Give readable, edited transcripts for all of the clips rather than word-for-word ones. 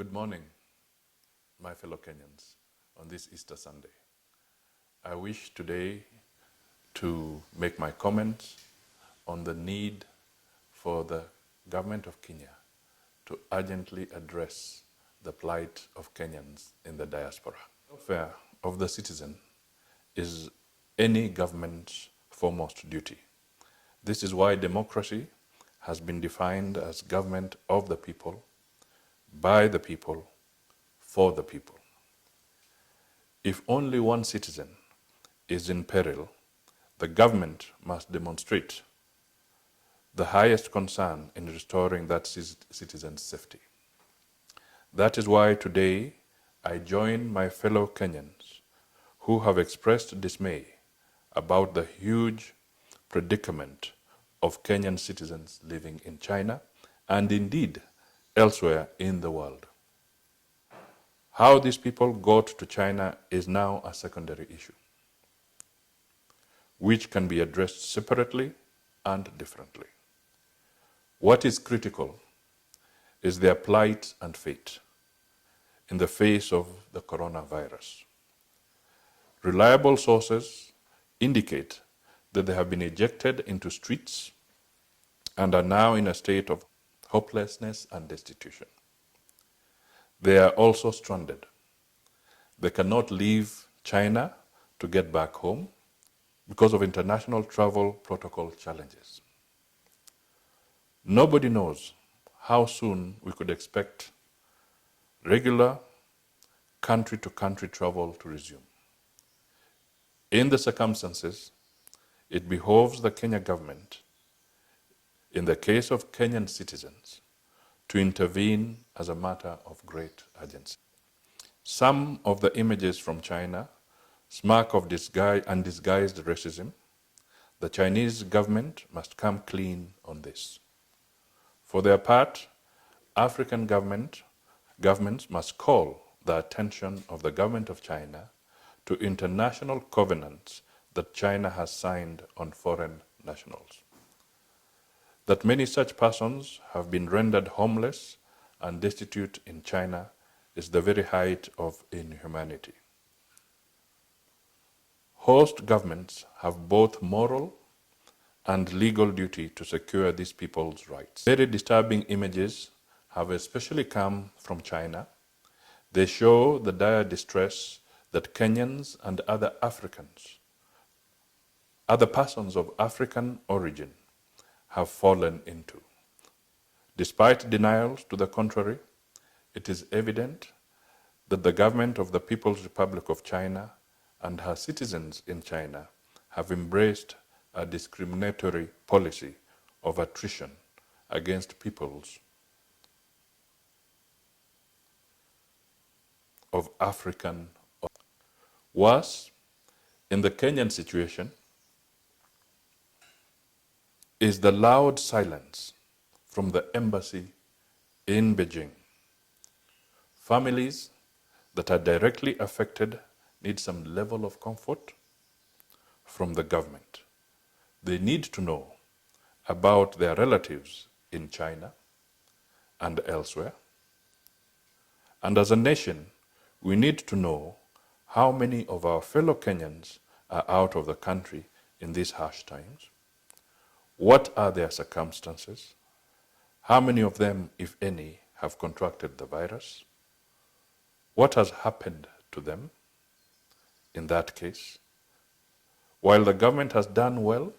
Good morning, my fellow Kenyans, on this Easter Sunday. I wish today to make my comments on the need for the government of Kenya to urgently address the plight of Kenyans in the diaspora. The welfare of the citizen is any government's foremost duty. This is why democracy has been defined as government of the people, by the people, for the people. If only one citizen is in peril, the government must demonstrate the highest concern in restoring that citizen's safety. That is why today I join my fellow Kenyans who have expressed dismay about the huge predicament of Kenyan citizens living in China and indeed elsewhere in the world. How these people got to China is now a secondary issue, which can be addressed separately and differently. What is critical is their plight and fate in the face of the coronavirus. Reliable sources indicate that they have been ejected into streets and are now in a state of hopelessness and destitution. They are also stranded. They cannot leave China to get back home because of international travel protocol challenges. Nobody knows how soon we could expect regular country-to-country travel to resume. In the circumstances, it behoves the Kenya government, in the case of Kenyan citizens, to intervene as a matter of great urgency. Some of the images from China smack of undisguised racism. The Chinese government must come clean on this. For their part, African governments must call the attention of the government of China to international covenants that China has signed on foreign nationals. That many such persons have been rendered homeless and destitute in China is the very height of inhumanity. Host governments have both moral and legal duty to secure these people's rights. Very disturbing images have especially come from China. They show the dire distress that Kenyans and other persons of African origin have fallen into. Despite denials to the contrary, it is evident that the government of the People's Republic of China and her citizens in China have embraced a discriminatory policy of attrition against peoples of African origin. Worse, in the Kenyan situation, is the loud silence from the embassy in Beijing. Families that are directly affected need some level of comfort from the government. They need to know about their relatives in China and elsewhere. And as a nation, we need to know how many of our fellow Kenyans are out of the country in these harsh times. What are their circumstances? How many of them, if any, have contracted the virus? What has happened to them in that case? While the government has done well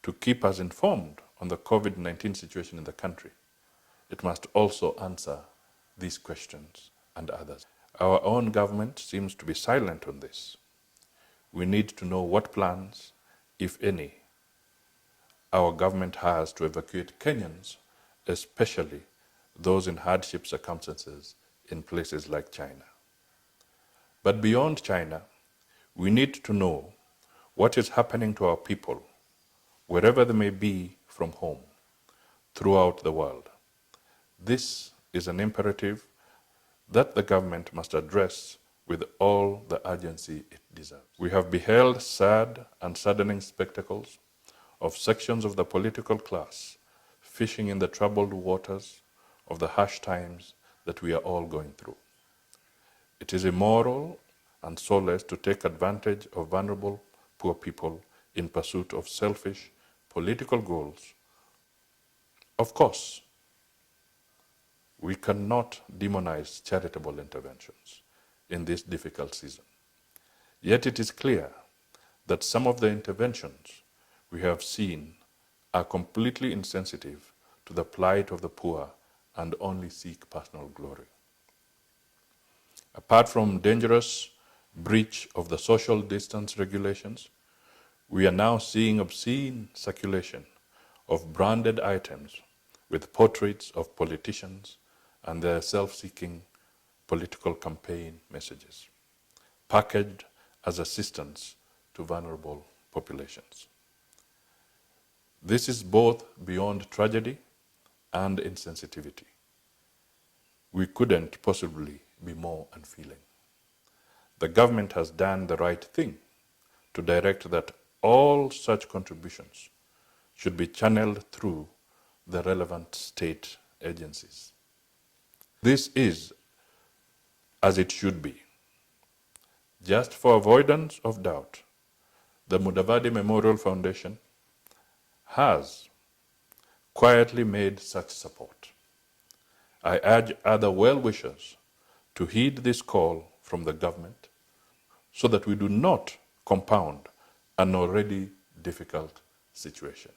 to keep us informed on the COVID-19 situation in the country, it must also answer these questions and others. Our own government seems to be silent on this. We need to know what plans, if any, our government has to evacuate Kenyans, especially those in hardship circumstances in places like China. But beyond China, we need to know what is happening to our people, wherever they may be from home, throughout the world. This is an imperative that the government must address with all the urgency it deserves. We have beheld sad and saddening spectacles of sections of the political class fishing in the troubled waters of the harsh times that we are all going through. It is immoral and soulless to take advantage of vulnerable poor people in pursuit of selfish political goals. Of course, we cannot demonize charitable interventions in this difficult season. Yet it is clear that some of the interventions we have seen are completely insensitive to the plight of the poor and only seek personal glory. Apart from dangerous breach of the social distance regulations, we are now seeing obscene circulation of branded items with portraits of politicians and their self-seeking political campaign messages, packaged as assistance to vulnerable populations. This is both beyond tragedy and insensitivity. We couldn't possibly be more unfeeling. The government has done the right thing to direct that all such contributions should be channeled through the relevant state agencies. This is as it should be. Just for avoidance of doubt, the Mudavadi Memorial Foundation has quietly made such support. I urge other well-wishers to heed this call from the government so that we do not compound an already difficult situation.